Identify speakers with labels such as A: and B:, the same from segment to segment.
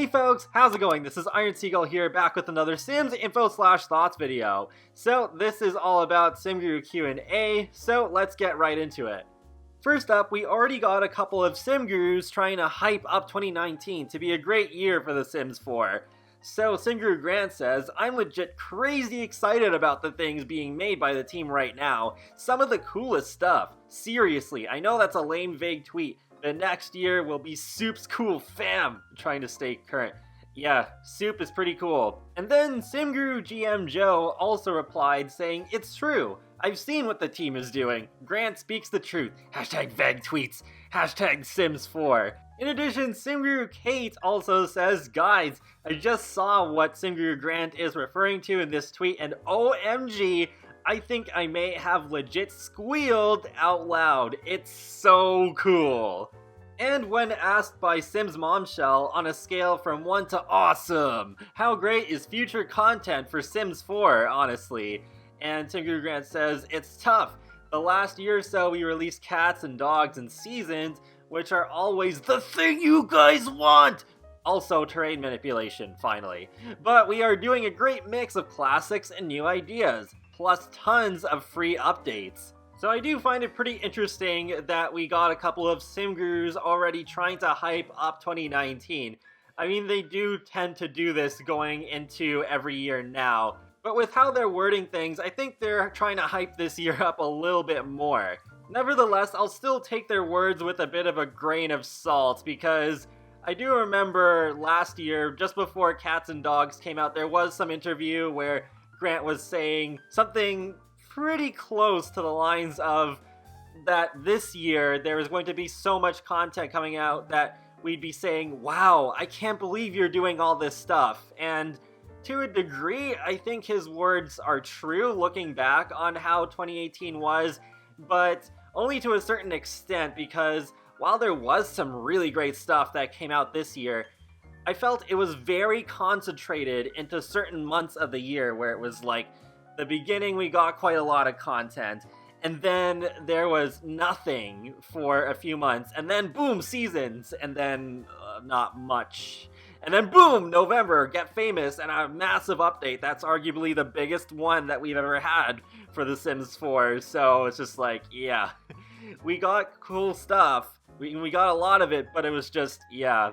A: Hey folks, how's it going? This is Iron Seagull here, back with another Sims info/thoughts video. So this is all about SimGuru Q&A, so let's get right into it. First up, we already got a couple of Sim Gurus trying to hype up 2019 to be a great year for The Sims 4. So SimGuru Grant says, I'm legit crazy excited about the things being made by the team right now. Some of the coolest stuff. Seriously, I know that's a lame vague tweet, but next year will be Soup's cool fam. Trying to stay current. Yeah, Soup is pretty cool. And then SimGuru GM Joe also replied saying, it's true. I've seen what the team is doing. Grant speaks the truth. Hashtag vague tweets. Hashtag Sims 4. In addition, SimGuru Kate also says, guys, I just saw what SimGuru Grant is referring to in this tweet, and OMG, I think I may have legit squealed out loud. It's so cool. And when asked by Sims Momshell on a scale from 1 to awesome, how great is future content for Sims 4, honestly? And SimGuru Grant says, it's tough. The last year or so we released cats and dogs and seasons, which are always the thing you guys want! Also terrain manipulation, finally. But we are doing a great mix of classics and new ideas, plus tons of free updates. So I do find it pretty interesting that we got a couple of Sim Gurus already trying to hype up 2019. I mean, they do tend to do this going into every year now. But with how they're wording things, I think they're trying to hype this year up a little bit more. Nevertheless, I'll still take their words with a bit of a grain of salt, because I do remember last year, just before Cats and Dogs came out, there was some interview where Grant was saying something pretty close to the lines of that this year there was going to be so much content coming out that we'd be saying, wow, I can't believe you're doing all this stuff. And to a degree, I think his words are true looking back on how 2018 was, but only to a certain extent, because while there was some really great stuff that came out this year, I felt it was very concentrated into certain months of the year where it was like, the beginning we got quite a lot of content, and then there was nothing for a few months, and then boom, seasons, and then not much. And then boom, November, Get Famous, and a massive update. That's arguably the biggest one that we've ever had for The Sims 4, so it's just like, yeah. We got cool stuff, we got a lot of it, but it was just, yeah,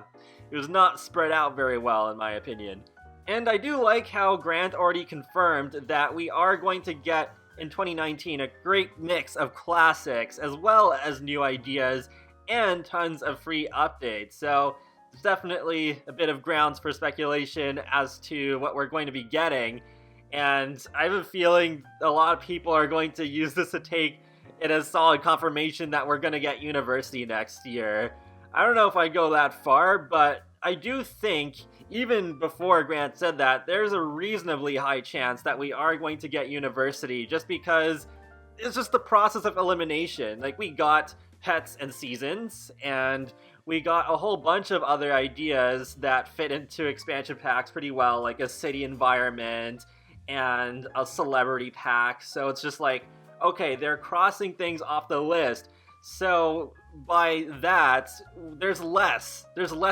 A: it was not spread out very well in my opinion. And I do like how Grant already confirmed that we are going to get, in 2019, a great mix of classics, as well as new ideas, and tons of free updates. So, there's definitely a bit of grounds for speculation as to what we're going to be getting. And I have a feeling a lot of people are going to use this to take it as solid confirmation that we're going to get University next year. I don't know if I'd go that far, but I do think, even before Grant said that, there's a reasonably high chance that we are going to get University, just because it's just the process of elimination. Like, we got pets and seasons, and we got a whole bunch of other ideas that fit into expansion packs pretty well, like a city environment and a celebrity pack. So it's just like, okay, they're crossing things off the list. So by that, there's less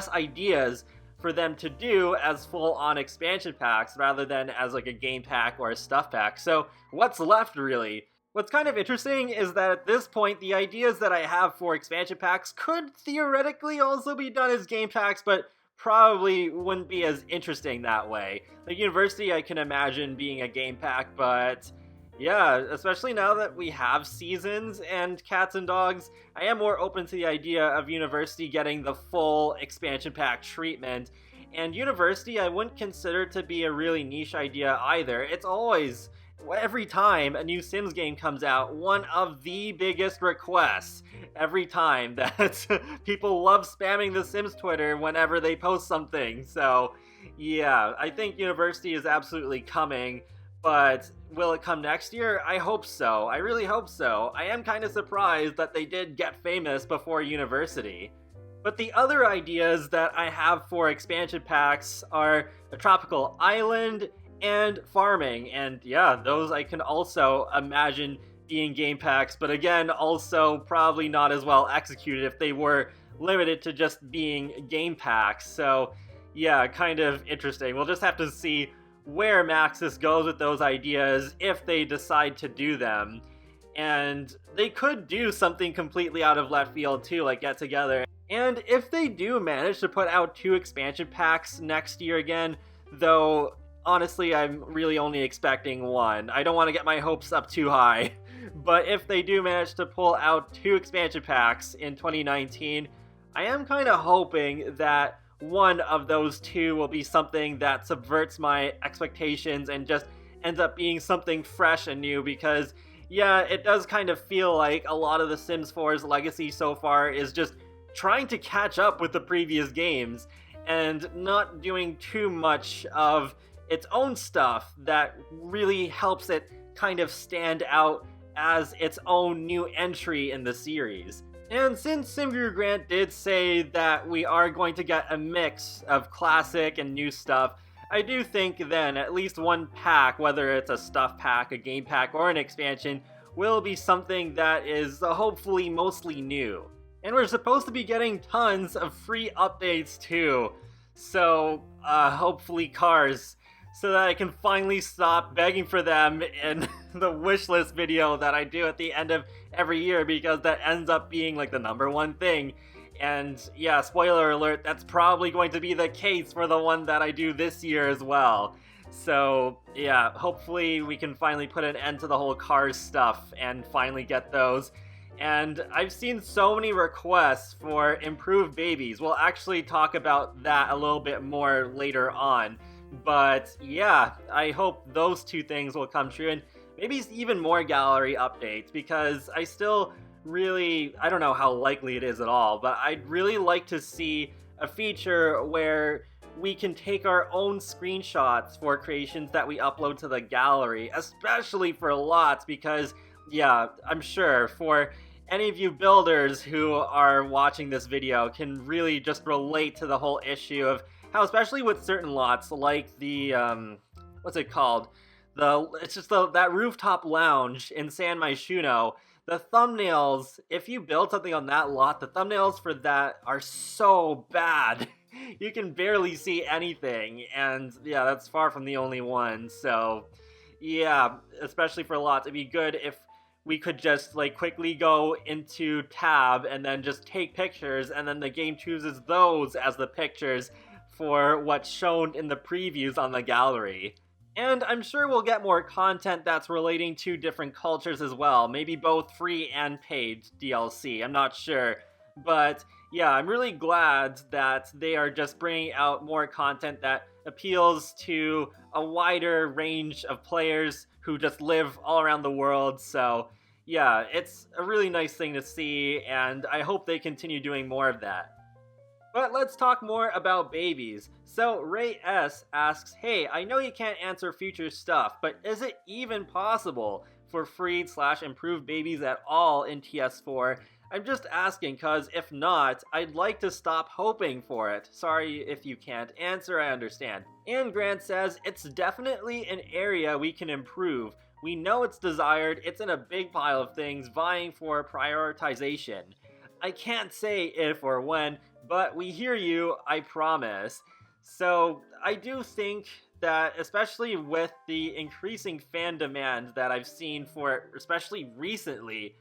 A: ideas for them to do as full-on expansion packs rather than as like a game pack or a stuff pack. So what's left, really? What's kind of interesting is that at this point, the ideas that I have for expansion packs could theoretically also be done as game packs, but probably wouldn't be as interesting that way. Like University, I can imagine being a game pack, but yeah, especially now that we have seasons and cats and dogs, I am more open to the idea of University getting the full expansion pack treatment. And University, I wouldn't consider to be a really niche idea either. It's always, every time a new Sims game comes out, one of the biggest requests. Every time that people love spamming the Sims Twitter whenever they post something. So yeah, I think University is absolutely coming. But will it come next year? I hope so. I really hope so. I am kind of surprised that they did Get Famous before University. But the other ideas that I have for expansion packs are a tropical island and farming. And yeah, those I can also imagine being game packs, but again, also probably not as well executed if they were limited to just being game packs. So yeah, kind of interesting. We'll just have to see where Maxis goes with those ideas if they decide to do them. And they could do something completely out of left field too, like get together. And if they do manage to put out 2 expansion packs next year again, though honestly I'm really only expecting 1. I don't want to get my hopes up too high. But if they do manage to pull out 2 expansion packs in 2019, I am kind of hoping that one of those 2 will be something that subverts my expectations and just ends up being something fresh and new, because yeah, it does kind of feel like a lot of The Sims 4's legacy so far is just trying to catch up with the previous games and not doing too much of its own stuff that really helps it kind of stand out as its own new entry in the series. And since SimGuru Grant did say that we are going to get a mix of classic and new stuff, I do think then at least one pack, whether it's a stuff pack, a game pack, or an expansion, will be something that is hopefully mostly new. And we're supposed to be getting tons of free updates too, so hopefully cars, so that I can finally stop begging for them in the wishlist video that I do at the end of every year, because that ends up being like the #1 thing. And yeah, spoiler alert, that's probably going to be the case for the one that I do this year as well. So yeah, hopefully we can finally put an end to the whole cars stuff and finally get those. And I've seen so many requests for improved babies. We'll actually talk about that a little bit more later on. But yeah, I hope those 2 things will come true, and maybe even more gallery updates, because I still really, I don't know how likely it is at all, but I'd really like to see a feature where we can take our own screenshots for creations that we upload to the gallery, especially for lots, because yeah, I'm sure for any of you builders who are watching this video can really just relate to the whole issue of how, especially with certain lots, like the, what's it called? It's just that rooftop lounge in San Myshuno. The thumbnails, if you build something on that lot, the thumbnails for that are so bad. You can barely see anything, and yeah, that's far from the only one. So yeah, especially for lots, it'd be good if we could just like quickly go into tab and then just take pictures, and then the game chooses those as the pictures for what's shown in the previews on the gallery. And I'm sure we'll get more content that's relating to different cultures as well, maybe both free and paid DLC, I'm not sure. But yeah, I'm really glad that they are just bringing out more content that appeals to a wider range of players who just live all around the world. So yeah, it's a really nice thing to see, and I hope they continue doing more of that. But let's talk more about babies. So Ray S asks, hey, I know you can't answer future stuff, but is it even possible for freed/improved babies at all in TS4? I'm just asking because if not, I'd like to stop hoping for it. Sorry if you can't answer, I understand. And Grant says, it's definitely an area we can improve. We know it's desired, it's in a big pile of things vying for prioritization. I can't say if or when, but we hear you, I promise. So I do think that, especially with the increasing fan demand that I've seen for it, especially recently,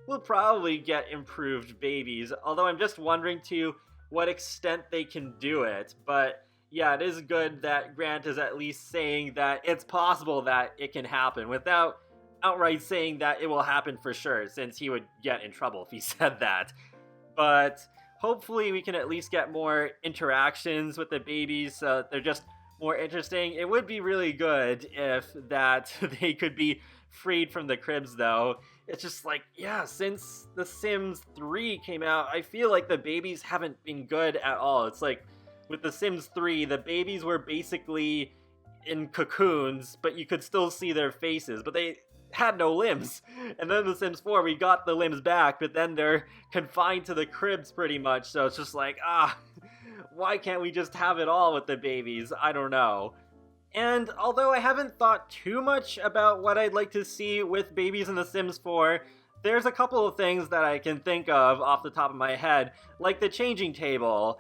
A: we'll probably get improved babies, although I'm just wondering to what extent they can do it. But yeah, it is good that Grant is at least saying that it's possible that it can happen without outright saying that it will happen for sure, since he would get in trouble if he said that. But hopefully we can at least get more interactions with the babies so they're just more interesting. It would be really good if that they could be freed from the cribs, though. It's just like, yeah, since The Sims 3 came out, I feel like the babies haven't been good at all. It's like, with The Sims 3, the babies were basically in cocoons, but you could still see their faces, but they had no limbs. And then The Sims 4, we got the limbs back, but then they're confined to the cribs pretty much, so it's just like, why can't we just have it all with the babies? I don't know. And although I haven't thought too much about what I'd like to see with babies in The Sims 4, there's a couple of things that I can think of off the top of my head, like the changing table.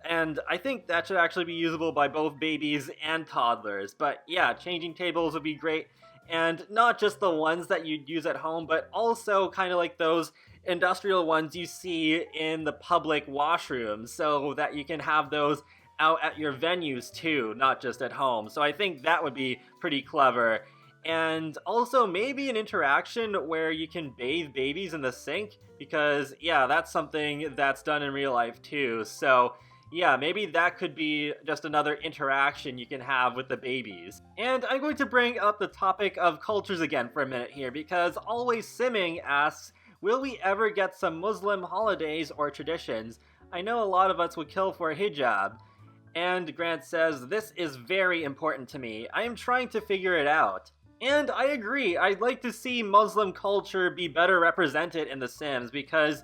A: and I think that should actually be usable by both babies and toddlers. But yeah, changing tables would be great, and not just the ones that you'd use at home, but also kind of like those industrial ones you see in the public washrooms, so that you can have those out at your venues too, not just at home. So I think that would be pretty clever. And also maybe an interaction where you can bathe babies in the sink, because yeah, that's something that's done in real life too. So yeah, maybe that could be just another interaction you can have with the babies. And I'm going to bring up the topic of cultures again for a minute here, because Always Simming asks, will we ever get some Muslim holidays or traditions? I know a lot of us would kill for a hijab. And Grant says, this is very important to me. I am trying to figure it out. And I agree, I'd like to see Muslim culture be better represented in The Sims, because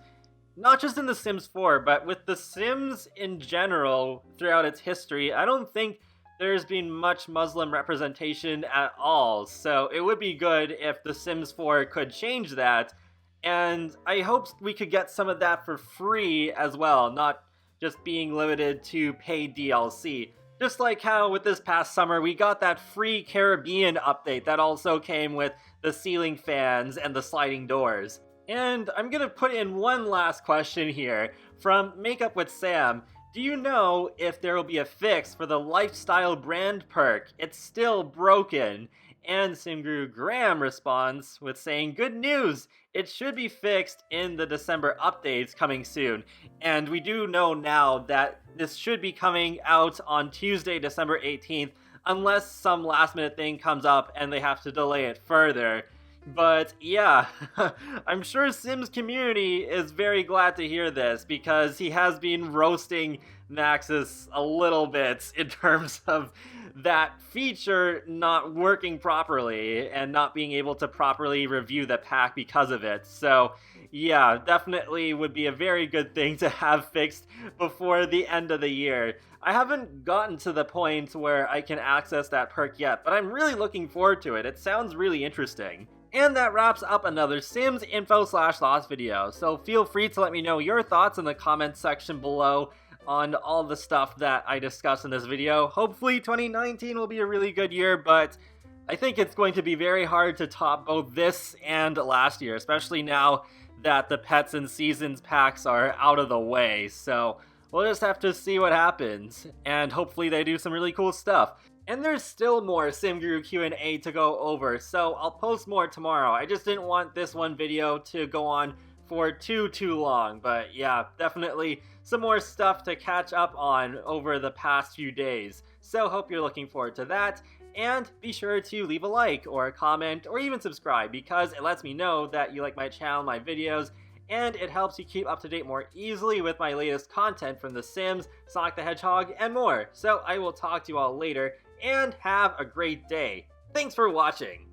A: not just in The Sims 4, but with The Sims in general throughout its history, I don't think there's been much Muslim representation at all. So it would be good if The Sims 4 could change that, and I hope we could get some of that for free as well, not just being limited to paid DLC. Just like how with this past summer we got that free Caribbean update that also came with the ceiling fans and the sliding doors. And I'm gonna put in one last question here from Makeup with Sam. Do you know if there will be a fix for the lifestyle brand perk? It's still broken. And Simguru Graham responds with saying, good news! It should be fixed in the December updates coming soon. And we do know now that this should be coming out on Tuesday, December 18th, unless some last minute thing comes up and they have to delay it further. But yeah, I'm sure Sims community is very glad to hear this, because he has been roasting Naxxus a little bit in terms of that feature not working properly and not being able to properly review the pack because of it. So yeah, definitely would be a very good thing to have fixed before the end of the year. I haven't gotten to the point where I can access that perk yet, but I'm really looking forward to it. It sounds really interesting. And that wraps up another Sims info/thoughts video, so feel free to let me know your thoughts in the comments section below on all the stuff that I discussed in this video. Hopefully 2019 will be a really good year, but I think it's going to be very hard to top both this and last year, especially now that the Pets and Seasons packs are out of the way. So we'll just have to see what happens, and hopefully they do some really cool stuff. And there's still more SimGuru Q&A to go over, so I'll post more tomorrow. I just didn't want this one video to go on for too long, but yeah, definitely some more stuff to catch up on over the past few days. So hope you're looking forward to that, and be sure to leave a like or a comment or even subscribe, because it lets me know that you like my channel, my videos, and it helps you keep up to date more easily with my latest content from The Sims, Sonic the Hedgehog, and more. So I will talk to you all later, and have a great day. Thanks for watching!